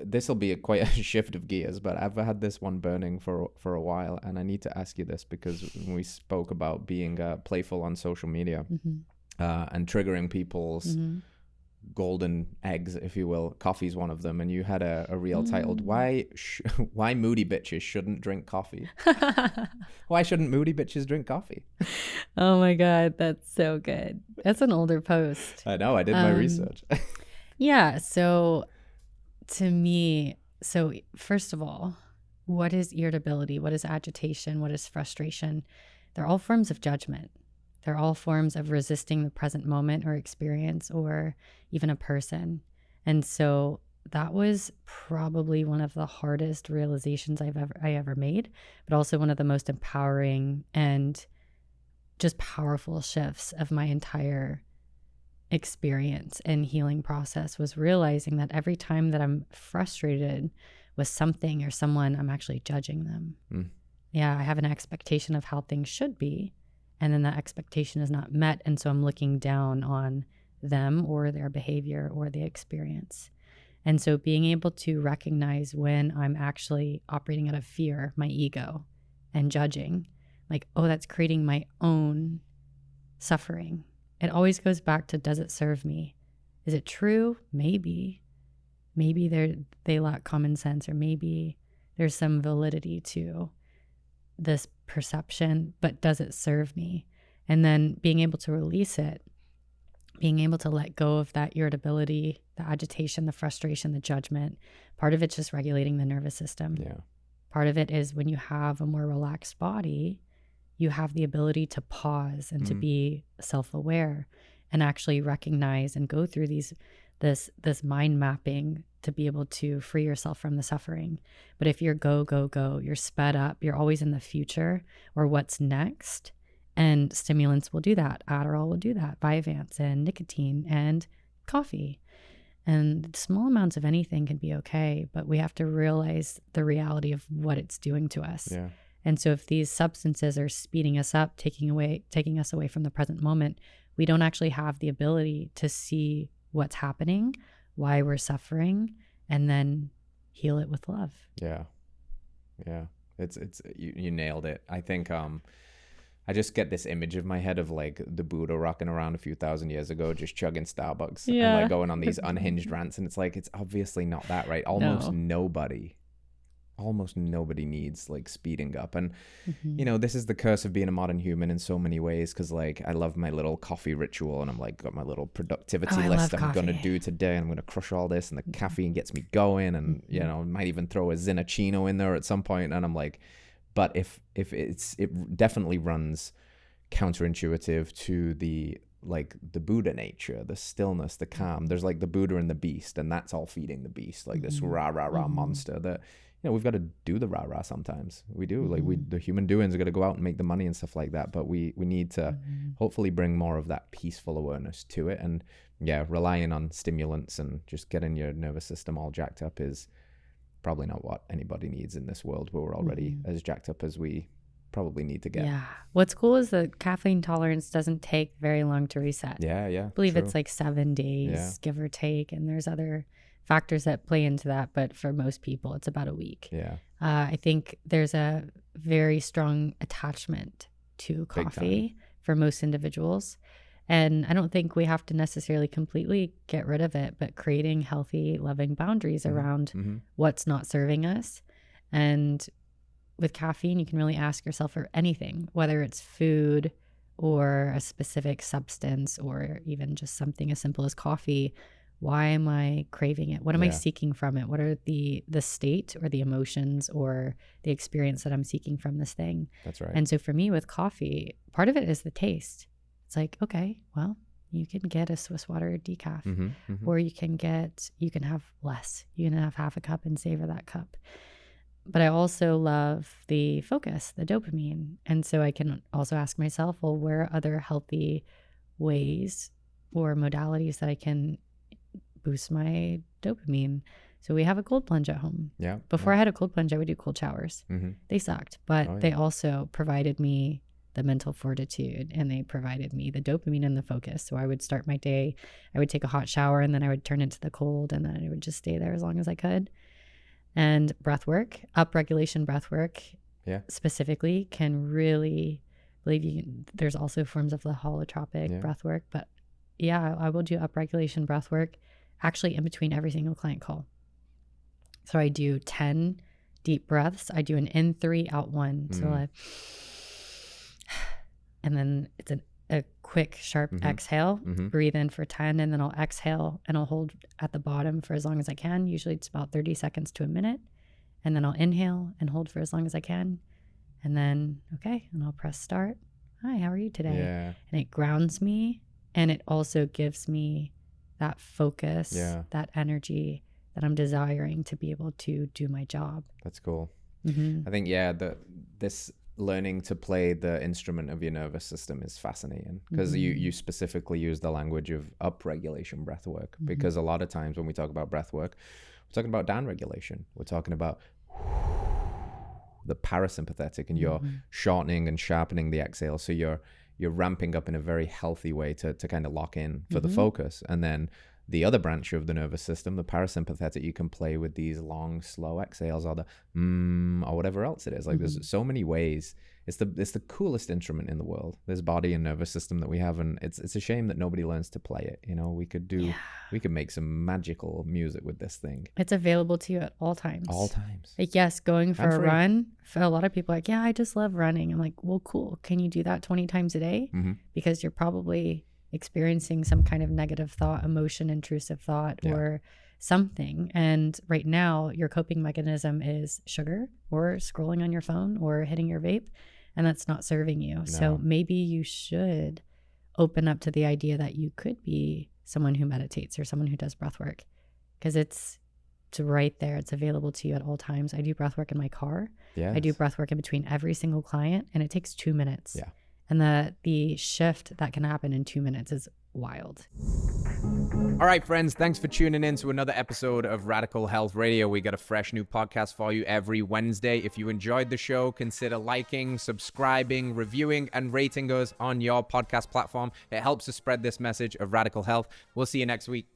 this will be quite a shift of gears, but I've had this one burning for a while, and I need to ask you this because when we spoke about being playful on social media and triggering people's golden eggs, if you will. Coffee's one of them, and you had a reel titled why moody bitches shouldn't drink coffee. Why shouldn't moody bitches drink coffee? Oh my god, that's so good. That's an older post. I know, I did my research. Yeah, so to me, first of all, what is irritability? What is agitation? What is frustration? They're all forms of judgment. They're all forms of resisting the present moment or experience or even a person. And so that was probably one of the hardest realizations I ever made, but also one of the most empowering and just powerful shifts of my entire experience and healing process, was realizing that every time that I'm frustrated with something or someone, I'm actually judging them. Yeah, I have an expectation of how things should be, and then that expectation is not met, and so I'm looking down on them or their behavior or the experience. And so being able to recognize when I'm actually operating out of fear, my ego, and judging, like, oh, that's creating my own suffering. It always goes back to, does it serve me? Is it true? Maybe they lack common sense, or maybe there's some validity to this perception, but does it serve me? And then being able to release it, being able to let go of that irritability, the agitation, the frustration, the judgment. Part of it's just regulating the nervous system. Yeah. Part of it is when you have a more relaxed body, you have the ability to pause and to be self-aware and actually recognize and go through this mind mapping to be able to free yourself from the suffering. But if you're go, you're sped up, you're always in the future or what's next. And stimulants will do that. Adderall will do that. Vyvanse and nicotine and coffee. And small amounts of anything can be okay, but we have to realize the reality of what it's doing to us. Yeah. And so if these substances are speeding us up, taking us away from the present moment, we don't actually have the ability to see what's happening, why we're suffering, and then heal it with love. Yeah. Yeah. It's you nailed it. I think I just get this image of my head of like the Buddha rocking around a few thousand years ago, just chugging Starbucks and like going on these unhinged rants. And it's like, it's obviously not that, right? Almost nobody needs like speeding up. And you know, this is the curse of being a modern human in so many ways, because like I love my little coffee ritual, and I'm like got my little productivity list I'm gonna do today. I'm gonna crush all this, and the caffeine gets me going, and you know, might even throw a Zinachino in there at some point. And I'm like, but if it definitely runs counterintuitive to the Buddha nature, the stillness, the calm. There's like the Buddha and the beast, and that's all feeding the beast, like this rah monster that, you know, we've got to do the rah sometimes. We do, like the human doings are got to go out and make the money and stuff like that. But we need to hopefully bring more of that peaceful awareness to it. And yeah, relying on stimulants and just getting your nervous system all jacked up is probably not what anybody needs in this world where we're already as jacked up as we probably need to get. Yeah. What's cool is the caffeine tolerance doesn't take very long to reset. Yeah. I believe it's like 7 days, give or take. And there's other factors that play into that. But for most people, it's about a week. Yeah. I think there's a very strong attachment to coffee for most individuals. And I don't think we have to necessarily completely get rid of it, but creating healthy, loving boundaries around what's not serving us. And with caffeine, you can really ask yourself for anything, whether it's food or a specific substance or even just something as simple as coffee. Why am I craving it? What am I seeking from it? What are the state or the emotions or the experience that I'm seeking from this thing? That's right. And so for me with coffee, part of it is the taste. It's like, okay, well, you can get a Swiss water decaf, or you can have less. You can have half a cup and savor that cup. But I also love the focus, the dopamine. And so I can also ask myself, well, where are other healthy ways or modalities that I can boost my dopamine? So we have a cold plunge at home. Yeah. Before I had a cold plunge, I would do cold showers. They sucked, but they also provided me the mental fortitude, and they provided me the dopamine and the focus. So I would start my day, I would take a hot shower, and then I would turn into the cold, and then I would just stay there as long as I could. And breathwork, upregulation breathwork, specifically can really, there's also forms of the holotropic breathwork, but I will do upregulation breathwork actually in between every single client call. So I do 10 deep breaths. I do an in 3, out 1. So and then it's a quick, sharp exhale. Breathe in for 10, and then I'll exhale and I'll hold at the bottom for as long as I can. Usually it's about 30 seconds to a minute. And then I'll inhale and hold for as long as I can. And then, and I'll press start. Hi, how are you today? Yeah. And it grounds me, and it also gives me that focus, that energy that I'm desiring to be able to do my job. That's cool. I think, this learning to play the instrument of your nervous system is fascinating, because you specifically use the language of upregulation breath work, because a lot of times when we talk about breath work, we're talking about downregulation. We're talking about the parasympathetic, and you're shortening and sharpening the exhale. So you're ramping up in a very healthy way to kind of lock in for the focus. And then the other branch of the nervous system, the parasympathetic, you can play with these long, slow exhales, or the or whatever else it is. Like there's so many ways. It's the coolest instrument in the world, this body and nervous system that we have, and it's a shame that nobody learns to play it. You know, we could make some magical music with this thing. It's available to you at all times. All times. Like, yes, going for a run. For a lot of people, like, I just love running. I'm like, well, cool. Can you do that 20 times a day? Because you're probably experiencing some kind of negative thought, emotion, intrusive thought, or something. And right now, your coping mechanism is sugar or scrolling on your phone or hitting your vape, and that's not serving you. No. So maybe you should open up to the idea that you could be someone who meditates or someone who does breath work, because it's right there. It's available to you at all times. I do breath work in my car. I do breath work in between every single client, and it takes 2 minutes. And the shift that can happen in 2 minutes is wild. All right, friends, thanks for tuning in to another episode of Radical Health Radio. We got a fresh new podcast for you every Wednesday. If you enjoyed the show, consider liking, subscribing, reviewing, and rating us on your podcast platform. It helps to spread this message of radical health. We'll see you next week.